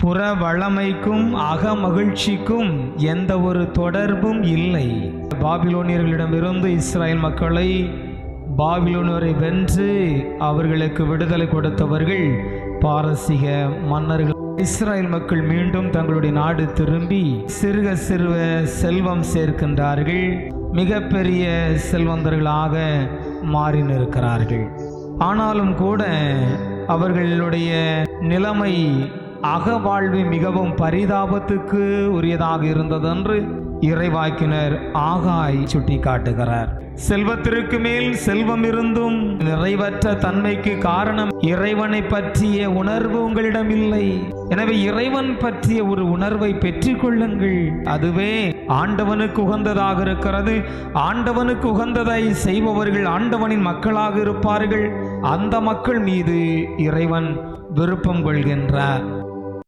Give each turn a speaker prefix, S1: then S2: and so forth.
S1: புற வளமைக்கும் அக மகிழ்ச்சிக்கும் எந்த ஒரு தொடர்பும் இல்லை. பாபிலோனியர்களிடமிருந்து இஸ்ரேல் மக்களை பாபிலோனியரை வென்று அவர்களுக்கு விடுதலை கொடுத்தவர்கள் பாரசீக மன்னர்கள். இஸ்ரேல் மக்கள் மீண்டும் தங்களுடைய நாடு திரும்பி சிறுக சிறுவ செல்வம் சேர்க்கின்றார்கள். மிகப்பெரிய செல்வந்தர்களாக மாறி நிற்கிறார்கள். ஆனாலும் கூட அவர்களுடைய நிலைமை அகவாழ்வு மிகவும் பரிதாபத்துக்கு உரியதாக இருந்ததென்று இறைவாக்கினர் ஆகாய் சுட்டி காட்டுகிறார். செல்வத்திற்கு மேல் செல்வம் இருந்தும் நிறைவற்ற தன்மைக்கு காரணம் இறைவனை பற்றிய உணர்வு உங்களிடம் இல்லை. எனவே இறைவன் பற்றிய ஒரு உணர்வை பெற்றுக் கொள்ளுங்கள். அதுவே ஆண்டவனுக்கு உகந்ததாக இருக்கிறது. ஆண்டவனுக்கு உகந்ததை செய்பவர்கள் ஆண்டவனின் மக்களாக இருப்பார்கள். அந்த மக்கள் மீது இறைவன் விருப்பம் கொள்கின்றார்.